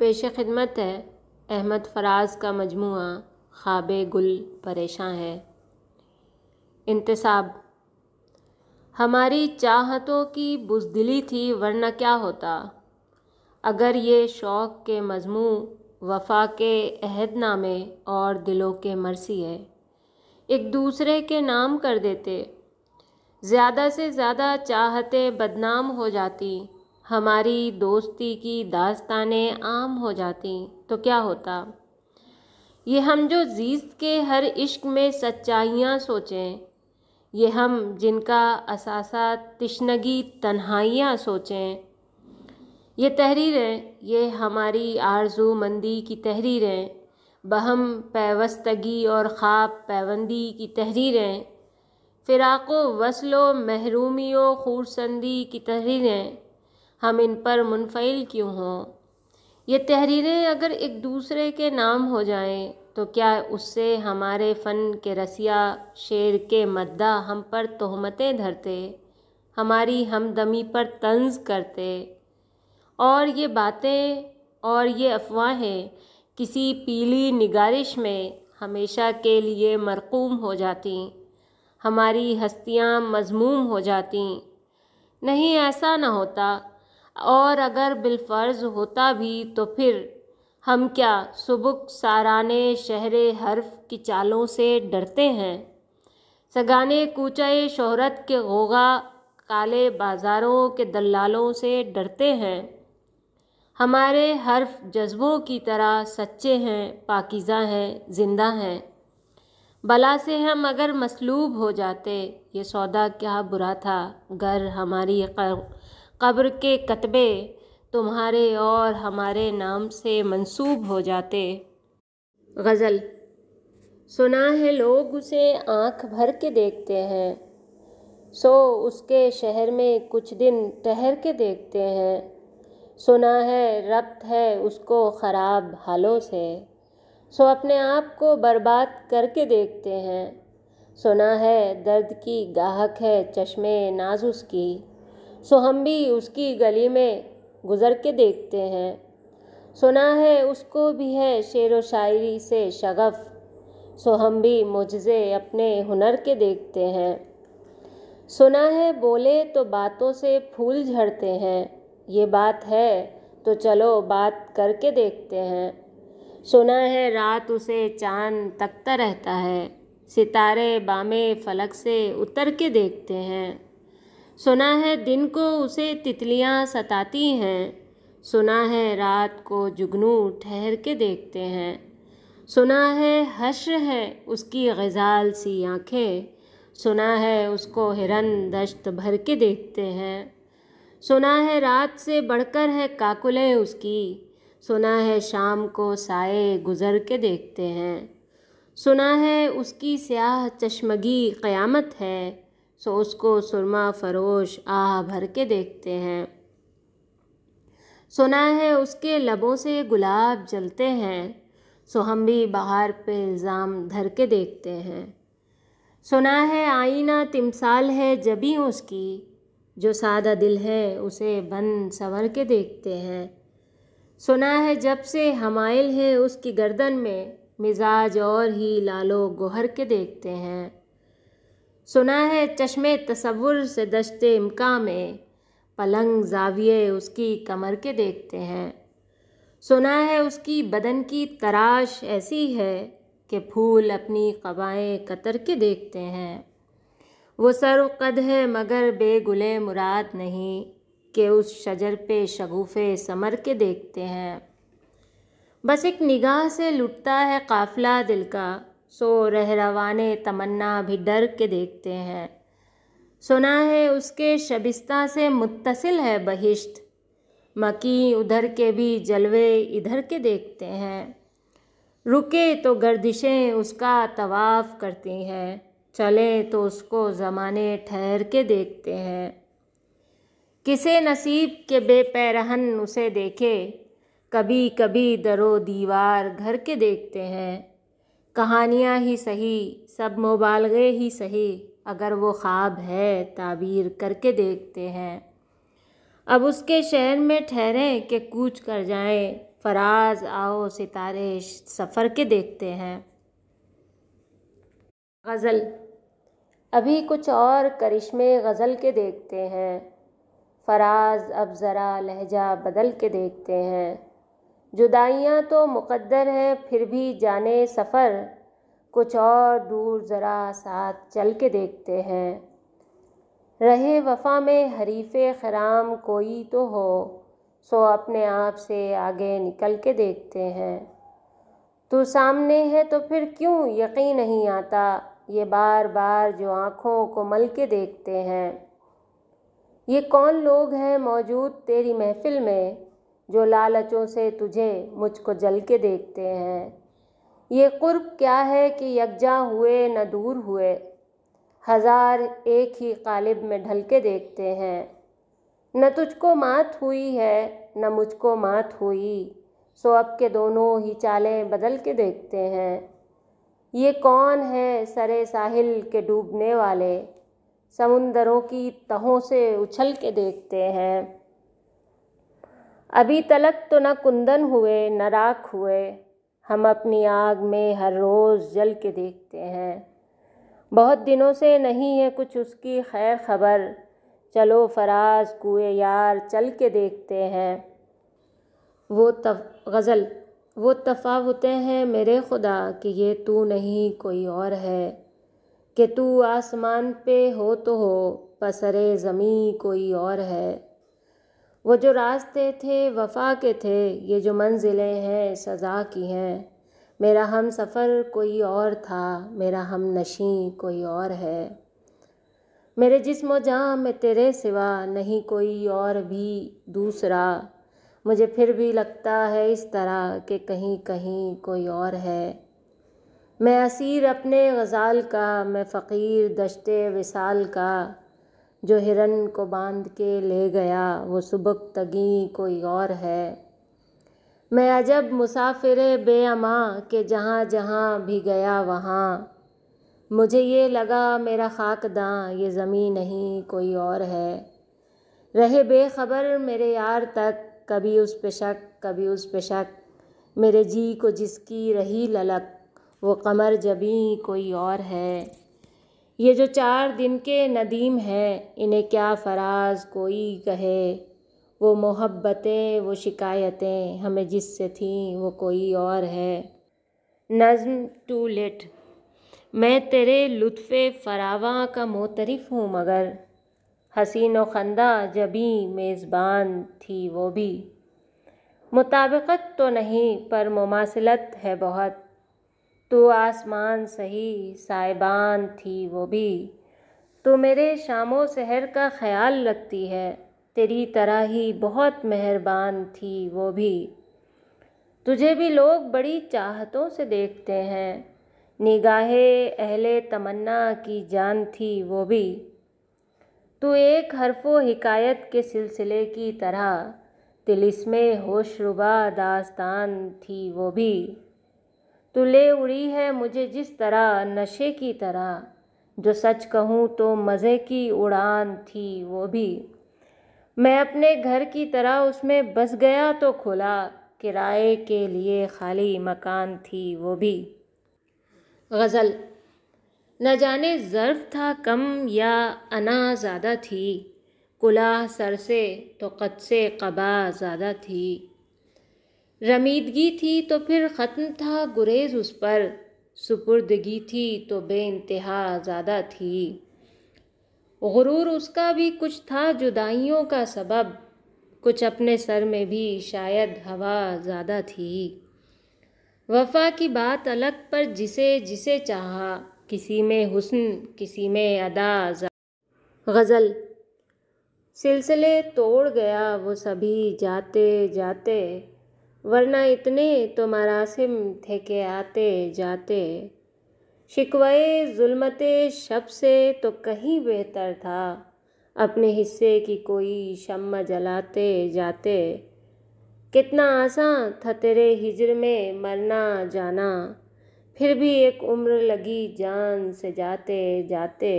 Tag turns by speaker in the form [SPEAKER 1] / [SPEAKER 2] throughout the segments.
[SPEAKER 1] پیش خدمت ہے احمد فراز کا مجموعہ خواب گل پریشاں ہے۔ انتصاب: ہماری چاہتوں کی بزدلی تھی ورنہ کیا ہوتا، اگر یہ شوق کے مضموں وفا کے عہد نامے اور دلوں کے مرثی ہے، ایک دوسرے کے نام کر دیتے، زیادہ سے زیادہ چاہتیں بدنام ہو جاتی، ہماری دوستی کی داستانیں عام ہو جاتی تو کیا ہوتا۔ یہ ہم جو زیست کے ہر عشق میں سچائیاں سوچیں، یہ ہم جن کا اثاثہ تشنگی تنہائیاں سوچیں، یہ تحریریں، یہ ہماری آرزو مندی کی تحریریں، بہم پیوستگی اور خواب پیوندی کی تحریریں، فراق و وصل و محرومی و خورسندی کی تحریریں، ہم ان پر منفعل کیوں ہوں۔ یہ تحریریں اگر ایک دوسرے کے نام ہو جائیں تو کیا اس سے ہمارے فن کے رسیا شعر کے مداح ہم پر تہمتیں دھرتے، ہماری ہمدمی پر طنز کرتے، اور یہ باتیں اور یہ افواہیں کسی پیلی نگارش میں ہمیشہ کے لیے مرقوم ہو جاتیں، ہماری ہستیاں مذموم ہو جاتیں۔ نہیں، ایسا نہ ہوتا، اور اگر بالفرض ہوتا بھی تو پھر ہم کیا سبک سارانے شہر حرف کی چالوں سے ڈرتے ہیں، سگانے کوچہ شہرت کے غوغا کالے بازاروں کے دلالوں سے ڈرتے ہیں۔ ہمارے حرف جذبوں کی طرح سچے ہیں، پاکیزہ ہیں، زندہ ہیں۔ بلا سے ہم اگر مسلوب ہو جاتے، یہ سودا کیا برا تھا گر ہماری قبر کے کتبے تمہارے اور ہمارے نام سے منسوب ہو جاتے۔ غزل: سنا ہے لوگ اسے آنکھ بھر کے دیکھتے ہیں، سو اس کے شہر میں کچھ دن ٹھہر کے دیکھتے ہیں، سنا ہے ربط ہے اس کو خراب حالوں سے، سو اپنے آپ کو برباد کر کے دیکھتے ہیں، سنا ہے درد کی گاہک ہے چشمے ناز اس کی، سو ہم بھی اس کی گلی میں گزر کے دیکھتے ہیں، سنا ہے اس کو بھی ہے شعر و شاعری سے شغف، سو ہم بھی معجزے اپنے ہنر کے دیکھتے ہیں، سنا ہے بولے تو باتوں سے پھول جھڑتے ہیں، یہ بات ہے تو چلو بات کر کے دیکھتے ہیں، سنا ہے رات اسے چاند تکتا رہتا ہے، ستارے بام فلک سے اتر کے دیکھتے ہیں، سنا ہے دن کو اسے تتلیاں ستاتی ہیں، سنا ہے رات کو جگنو ٹھہر کے دیکھتے ہیں، سنا ہے حشر ہے اس کی غزال سی آنکھیں، سنا ہے اس کو ہرن دشت بھر کے دیکھتے ہیں، سنا ہے رات سے بڑھ کر ہے کاکلیں اس کی، سنا ہے شام کو سائے گزر کے دیکھتے ہیں، سنا ہے اس کی سیاہ چشمگی قیامت ہے، سو اس کو سرما فروش آہ بھر کے دیکھتے ہیں، سنا ہے اس کے لبوں سے گلاب جلتے ہیں، سو ہم بھی بہار پہ الزام دھر کے دیکھتے ہیں، سنا ہے آئینہ تمثال ہے جبیں اس کی، جو سادہ دل ہے اسے بن سنور کے دیکھتے ہیں، سنا ہے جب سے حمائل ہے اس کی گردن میں، مزاج اور ہی لالو گوہر کے دیکھتے ہیں، سنا ہے چشمے تصور سے دشت امکاں میں، پلنگ زاویے اس کی کمر کے دیکھتے ہیں، سنا ہے اس کی بدن کی تراش ایسی ہے کہ پھول اپنی قبائیں کتر کے دیکھتے ہیں، وہ سرو قد ہے مگر بے گلے مراد نہیں کہ اس شجر پہ شگوفے ثمر کے دیکھتے ہیں، بس ایک نگاہ سے لٹتا ہے قافلہ دل کا، سو رہروانے تمنا بھی ڈر کے دیکھتے ہیں، سنا ہے اس کے شبستہ سے متصل ہے بہشت، مکیں ادھر کے بھی جلوے ادھر کے دیکھتے ہیں، رکے تو گردشیں اس کا طواف کرتی ہیں، چلیں تو اس کو زمانے ٹھہر کے دیکھتے ہیں، کسے نصیب کے بے پیرہن اسے دیکھے، کبھی کبھی در و دیوار گھر کے دیکھتے ہیں، کہانیاں ہی سہی سب مبالغے ہی سہی، اگر وہ خواب ہے تعبیر کر کے دیکھتے ہیں، اب اس کے شہر میں ٹھہریں کہ کوچ کر جائیں، فراز آؤ ستارے سفر کے دیکھتے ہیں۔ غزل۔ ابھی کچھ اور کرشمے غزل کے دیکھتے ہیں، فراز اب ذرا لہجہ بدل کے دیکھتے ہیں۔ جدائیاں تو مقدر ہیں پھر بھی جانے سفر، کچھ اور دور ذرا ساتھ چل کے دیکھتے ہیں۔ رہے وفا میں حریف خرام کوئی تو ہو، سو اپنے آپ سے آگے نکل کے دیکھتے ہیں۔ تو سامنے ہے تو پھر کیوں یقین نہیں آتا، یہ بار بار جو آنکھوں کو مل کے دیکھتے ہیں۔ یہ کون لوگ ہیں موجود تیری محفل میں، جو لالچوں سے تجھے مجھ کو جل کے دیکھتے ہیں۔ یہ قرب کیا ہے کہ یکجاں ہوئے نہ دور ہوئے، ہزار ایک ہی قالب میں ڈھل کے دیکھتے ہیں۔ نہ تجھ کو مات ہوئی ہے نہ مجھ کو مات ہوئی، سو اب کے دونوں ہی چالیں بدل کے دیکھتے ہیں۔ یہ کون ہے سرے ساحل کے ڈوبنے والے، سمندروں کی تہوں سے اچھل کے دیکھتے ہیں۔ ابھی تلک تو نہ کندن ہوئے نہ راکھ ہوئے، ہم اپنی آگ میں ہر روز جل کے دیکھتے ہیں۔ بہت دنوں سے نہیں ہے کچھ اس کی خیر خبر، چلو فراز کوئے یار چل کے دیکھتے ہیں۔ غزل۔ وہ تفاوتیں ہیں میرے خدا کہ یہ تو نہیں کوئی اور ہے، کہ تو آسمان پہ ہو تو ہو پسرے زمیں کوئی اور ہے۔ وہ جو راستے تھے وفا کے تھے، یہ جو منزلیں ہیں سزا کی ہیں۔ میرا ہم سفر کوئی اور تھا، میرا ہم نشیں کوئی اور ہے۔ میرے جسم و جاں میں تیرے سوا نہیں کوئی اور بھی دوسرا، مجھے پھر بھی لگتا ہے اس طرح کہ کہیں کہیں کوئی اور ہے۔ میں اسیر اپنے غزال کا، میں فقیر دشت وصال کا، جو ہرن کو باندھ کے لے گیا وہ سبکتگیں کوئی اور ہے۔ میں عجب مسافر بے امان کہ جہاں جہاں بھی گیا وہاں، مجھے یہ لگا میرا خاکداں یہ زمین نہیں کوئی اور ہے۔ رہے بے خبر میرے یار تک، کبھی اس پہ شک کبھی اس پہ شک، میرے جی کو جس کی رہی للک وہ قمر جبیں کوئی اور ہے۔ یہ جو 4 دن کے ندیم ہیں انہیں کیا فراز کوئی کہے، وہ محبتیں وہ شکایتیں ہمیں جس سے تھیں وہ کوئی اور ہے۔ نظم ٹو لیٹ۔ میں تیرے لطف فراواں کا معترف ہوں مگر، حسین و خندہ جبیں میزبان تھی وہ بھی۔ مطابقت تو نہیں پر مماثلت ہے بہت، تو آسمان سہی سائبان تھی وہ بھی۔ تو میرے شام و سحر کا خیال رکھتی ہے، تیری طرح ہی بہت مہربان تھی وہ بھی۔ تجھے بھی لوگ بڑی چاہتوں سے دیکھتے ہیں، نگاہ اہل تمنا کی جان تھی وہ بھی۔ تو ایک حرف و حکایت کے سلسلے کی طرح طلسم ہوش ربا داستان تھی وہ بھی۔ تو لے اڑی ہے مجھے جس طرح نشے کی طرح، جو سچ کہوں تو مزے کی اڑان تھی وہ بھی۔ میں اپنے گھر کی طرح اس میں بس گیا تو کھلا، کرائے کے لیے خالی مکان تھی وہ بھی۔ غزل۔ نہ جانے ظرف تھا کم یا انا زیادہ تھی، کلاه سر سے تو قد سے قبا زیادہ تھی۔ رمیدگی تھی تو پھر ختم تھا گریز اس پر، سپردگی تھی تو بے انتہا زیادہ تھی۔ غرور اس کا بھی کچھ تھا جدائیوں کا سبب، کچھ اپنے سر میں بھی شاید ہوا زیادہ تھی۔ وفا کی بات الگ پر جسے جسے چاہا، کسی میں حسن کسی میں ادا غزل۔ سلسلے توڑ گیا وہ سبھی جاتے جاتے، ورنہ اتنے تو مراسم تھے کہ آتے جاتے۔ شکوے ظلمت شب سے تو کہیں بہتر تھا، اپنے حصے کی کوئی شمع جلاتے جاتے۔ کتنا آساں تھا تیرے ہجر میں مرنا جانا، پھر بھی ایک عمر لگی جان سے جاتے جاتے۔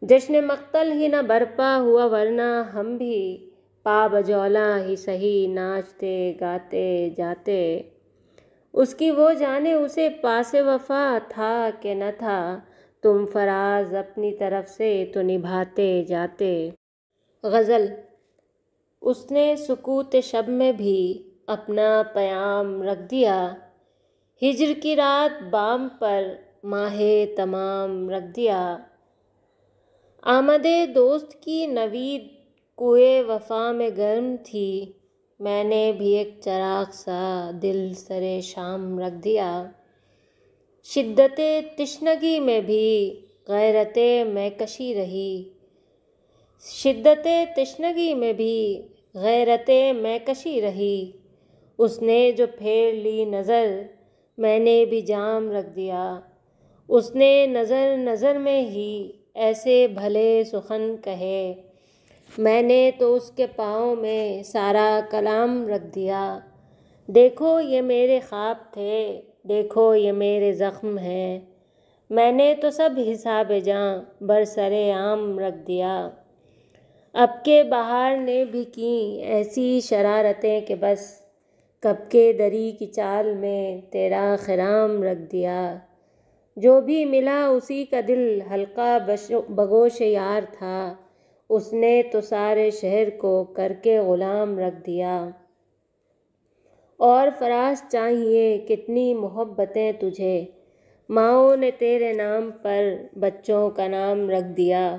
[SPEAKER 1] جشن مقتل ہی نہ برپا ہوا ورنہ ہم بھی پا بجولا ہی سہی ناچتے گاتے جاتے۔ اس کی وہ جانے اسے پاس وفا تھا کہ نہ تھا، تم فراز اپنی طرف سے تو نبھاتے جاتے۔ غزل۔ اس نے سکوت شب میں بھی اپنا پیام رکھ دیا، ہجر کی رات بام پر ماہ تمام رکھ دیا۔ آمد دوست کی نوید کوئے وفا میں گرم تھی، میں نے بھی ایک چراغ سا دل سرے شام رکھ دیا۔ شدت تشنگی میں بھی غیرت میں کشی رہی، شدت تشنگی میں بھی غیرت میں کشی رہی۔ اس نے جو پھیر لی نظر میں نے بھی جام رکھ دیا، اس نے نظر نظر میں ہی ایسے بھلے سخن کہے، میں نے تو اس کے پاؤں میں سارا کلام رکھ دیا۔ دیکھو یہ میرے خواب تھے، دیکھو یہ میرے زخم ہیں، میں نے تو سب حساب جاں برسر عام رکھ دیا۔ اب کے بہار نے بھی کیں ایسی شرارتیں کہ بس کب کے دری کی چال میں تیرا خرام رکھ دیا۔ جو بھی ملا اسی کا دل حلقہ بگوش یار تھا، اس نے تو سارے شہر کو کر کے غلام رکھ دیا۔ اور فراز چاہیے کتنی محبتیں تجھے، ماؤں نے تیرے نام پر بچوں کا نام رکھ دیا۔